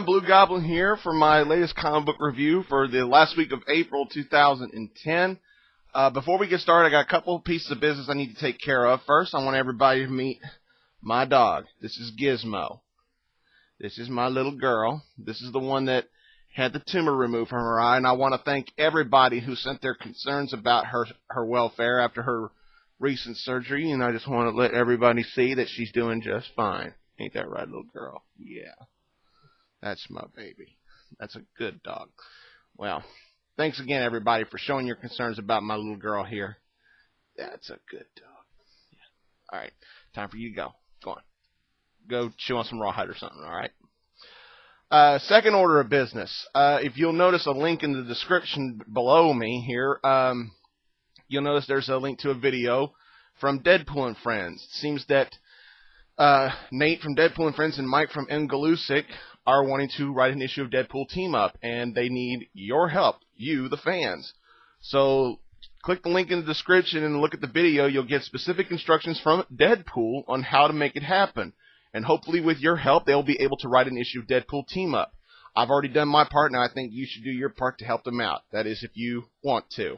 everyone, Blugoblin here for my latest comic book review for the last week of April 2010. Before we get started, I got a couple of pieces of business I need to take care of. First, I want everybody to meet my dog. This is Gizmo. This is my little girl. This is the one that had the tumor removed from her eye, and I want to thank everybody who sent their concerns about her welfare after her recent surgery, and I just want to let everybody see that she's doing just fine. Ain't that right, little girl? Yeah. That's my baby. That's a good dog. Well, thanks again, everybody, for showing your concerns about my little girl here. That's a good dog. Yeah. All right. Time for you to go. Go on. Go chew on some rawhide or something, all right? Second order of business. If you'll notice a link in the description below me here, you'll notice there's a link to a video from Deadpool and Friends. It seems that Nate from Deadpool and Friends and Mike from M. Galusic are wanting to write an issue of Deadpool Team Up, and they need your help, you, the fans. So click the link in the description and look at the video. You'll get specific instructions from Deadpool on how to make it happen. And hopefully with your help, they'll be able to write an issue of Deadpool Team Up. I've already done my part, and I think you should do your part to help them out. That is, if you want to.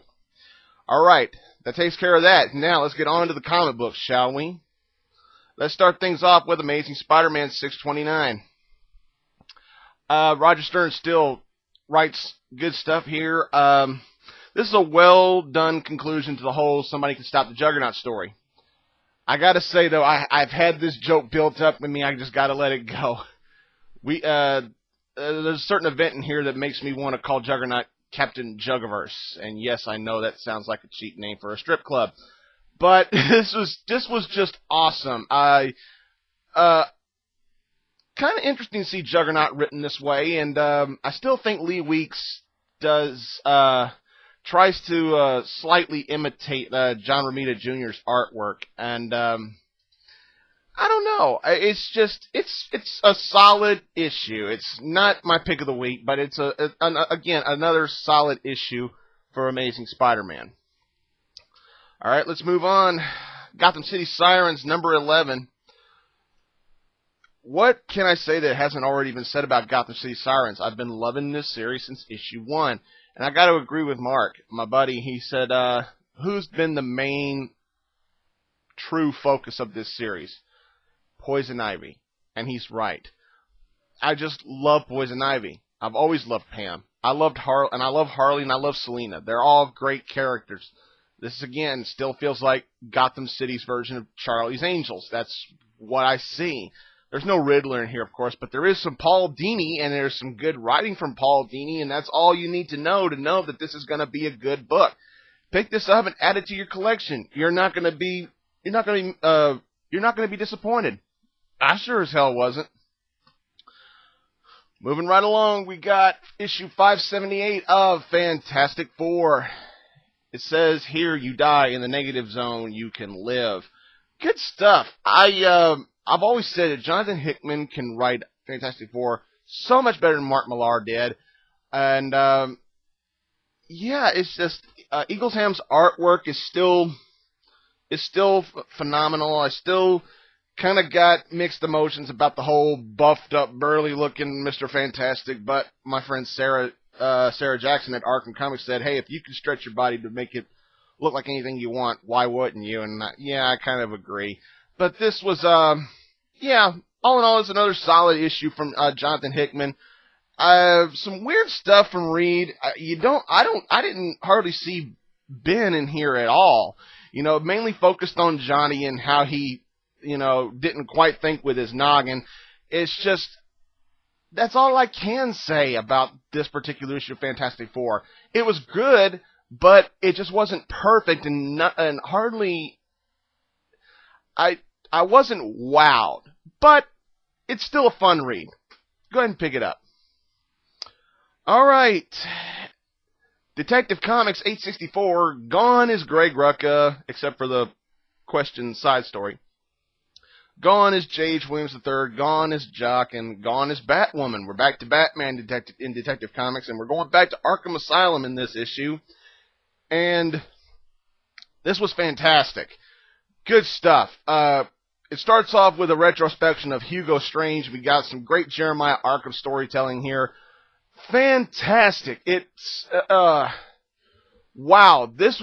All right, that takes care of that. Now let's get on to the comic books, shall we? Let's start things off with Amazing Spider-Man 629. Roger Stern still writes good stuff here. This is a well-done conclusion to the whole somebody can stop the Juggernaut story. I gotta say, though, I've had this joke built up in me. I just gotta let it go. There's a certain event in here that makes me want to call Juggernaut Captain Jugiverse. And yes, I know that sounds like a cheap name for a strip club. But this was just awesome. Kind of interesting to see Juggernaut written this way, and I still think Lee Weeks tries to slightly imitate John Romita Jr.'s artwork, and I don't know. It's a solid issue. It's not my pick of the week, but it's again another solid issue for Amazing Spider-Man. All right, let's move on. Gotham City Sirens, number 11. What can I say that hasn't already been said about Gotham City Sirens? I've been loving this series since issue 1. And I got to agree with Mark, my buddy. He said, who's been the main true focus of this series? Poison Ivy. And he's right. I just love Poison Ivy. I've always loved Pam. I love Harley, and I love Selina. They're all great characters. This, again, still feels like Gotham City's version of Charlie's Angels. That's what I see. There's no Riddler in here, of course, but there is some Paul Dini, and there's some good writing from Paul Dini, and that's all you need to know that this is going to be a good book. Pick this up and add it to your collection. You're not going to be disappointed. I sure as hell wasn't. Moving right along, we got issue 578 of Fantastic Four. It says here, you die in the negative zone, you can live. Good stuff. I've always said that Jonathan Hickman can write Fantastic Four so much better than Mark Millar did. And, yeah, it's just, Eaglesham's artwork is still phenomenal. I still kind of got mixed emotions about the whole buffed up, burly looking Mr. Fantastic, but my friend Sarah Jackson at Arkham Comics said, hey, if you can stretch your body to make it look like anything you want, why wouldn't you? And, yeah, I kind of agree. But this was, yeah, all in all, it's another solid issue from Jonathan Hickman. Some weird stuff from Reed. I didn't hardly see Ben in here at all. You know, mainly focused on Johnny and how he, didn't quite think with his noggin. It's just, that's all I can say about this particular issue of Fantastic Four. It was good, but it just wasn't perfect and hardly. I wasn't wowed, but it's still a fun read. Go ahead and pick it up. All right. Detective Comics 864, gone is Greg Rucka, except for the question side story. Gone is J.H. Williams III, gone is Jock, and gone is Batwoman. We're back to Batman in Detective Comics, and we're going back to Arkham Asylum in this issue. And this was fantastic. Good stuff. it starts off with a retrospection of Hugo Strange. We got some great Jeremiah Arkham storytelling here. Fantastic. It's, wow. This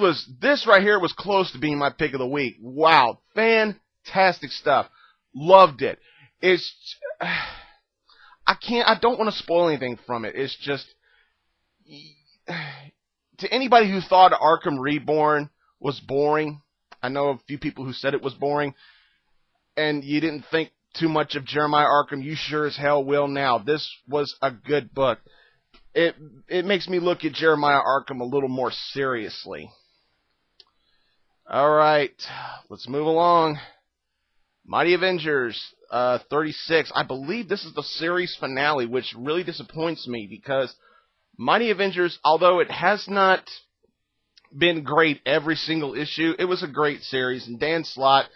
right here was close to being my pick of the week. Wow. Fantastic stuff. Loved it. It's, I don't want to spoil anything from it. It's just, to anybody who thought Arkham Reborn was boring, I know a few people who said it was boring, and you didn't think too much of Jeremiah Arkham, you sure as hell will now. This was a good book. It makes me look at Jeremiah Arkham a little more seriously. Alright, let's move along. Mighty Avengers 36. I believe this is the series finale, which really disappoints me because Mighty Avengers, although it has not been great every single issue, it was a great series, and Dan Slott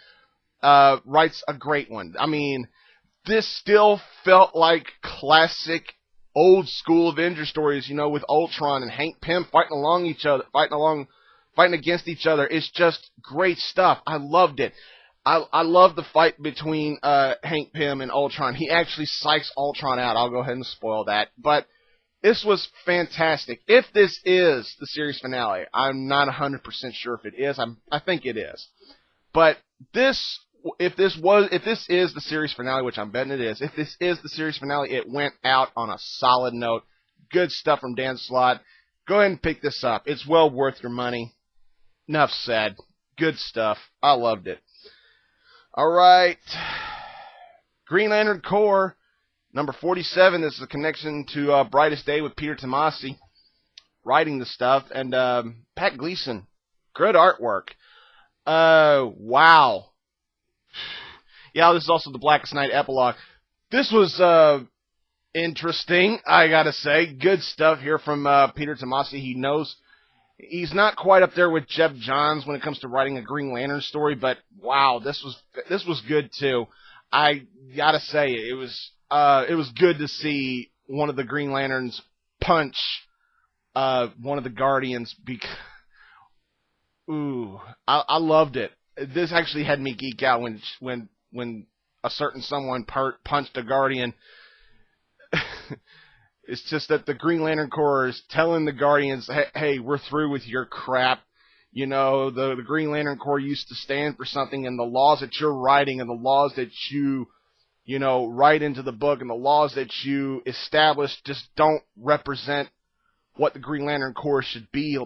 writes a great one. I mean, this still felt like classic old school Avenger stories, you know, with Ultron and Hank Pym fighting against each other. It's just great stuff. I loved it. I love the fight between Hank Pym and Ultron. He actually psychs Ultron out. I'll go ahead and spoil that. But this was fantastic. If this is the series finale, I'm not 100% sure if it is. I think it is. But if this is the series finale, which I'm betting it is, if this is the series finale, it went out on a solid note. Good stuff from Dan Slott. Go ahead and pick this up. It's well worth your money. Enough said. Good stuff. I loved it. Alright. Green Lantern Corps, number 47. This is a connection to Brightest Day with Peter Tomasi writing the stuff. And Pat Gleason. Good artwork. Wow. Yeah, this is also the Blackest Night epilogue. This was interesting, I gotta say. Good stuff here from Peter Tomasi. He knows he's not quite up there with Jeff Johns when it comes to writing a Green Lantern story, but wow, this was good too. I gotta say, it was good to see one of the Green Lanterns punch one of the Guardians. Ooh, I loved it. This actually had me geek out when a certain someone punched a Guardian. It's just that the Green Lantern Corps is telling the Guardians, hey, we're through with your crap. You know, the Green Lantern Corps used to stand for something, and the laws that you're writing and the laws that you write into the book and the laws that you establish just don't represent what the Green Lantern Corps should be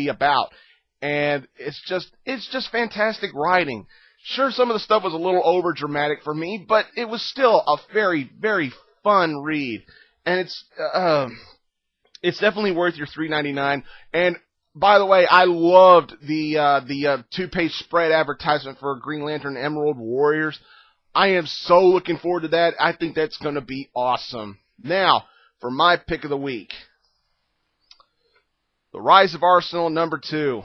about. And it's just fantastic writing. Sure, some of the stuff was a little over dramatic for me, but it was still a very, very fun read. And it's definitely worth your $3.99. And by the way, I loved the 2-page spread advertisement for Green Lantern Emerald Warriors. I am so looking forward to that. I think that's going to be awesome. Now, for my pick of the week. The Rise of Arsenal, number 2.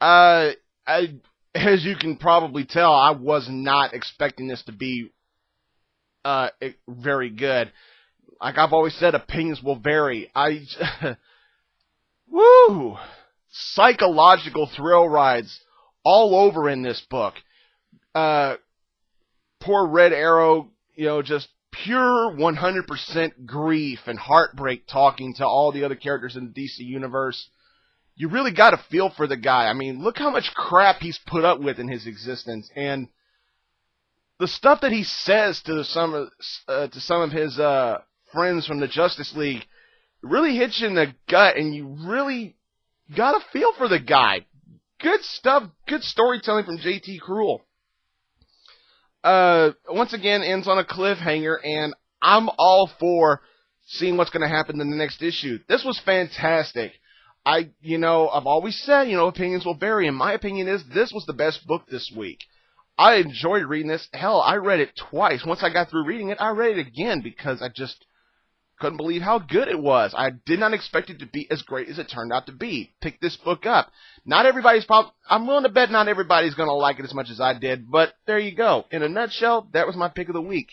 As you can probably tell, I was not expecting this to be very good. Like I've always said, opinions will vary. Woo! Psychological thrill rides all over in this book. Poor Red Arrow, just pure 100% grief and heartbreak talking to all the other characters in the DC universe. You really got to feel for the guy. I mean, look how much crap he's put up with in his existence, and the stuff that he says to some of his friends from the Justice League really hits you in the gut, and you really got to feel for the guy. Good stuff, good storytelling from J.T. Cruel. Once again, ends on a cliffhanger, and I'm all for seeing what's going to happen in the next issue. This was fantastic. I've always said, opinions will vary, and my opinion is this was the best book this week. I enjoyed reading this. Hell, I read it twice. Once I got through reading it, I read it again because I just couldn't believe how good it was. I did not expect it to be as great as it turned out to be. Pick this book up. I'm willing to bet not everybody's going to like it as much as I did, but there you go. In a nutshell, that was my pick of the week.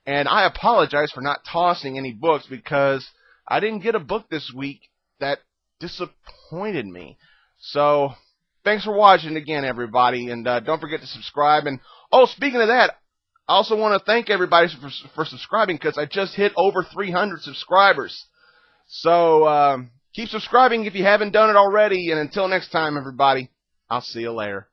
And I apologize for not tossing any books because I didn't get a book this week that disappointed me. So, thanks for watching again, everybody, and don't forget to subscribe. And oh, speaking of that, I also want to thank everybody for subscribing, because I just hit over 300 subscribers. So keep subscribing if you haven't done it already. And until next time, everybody, I'll see you later.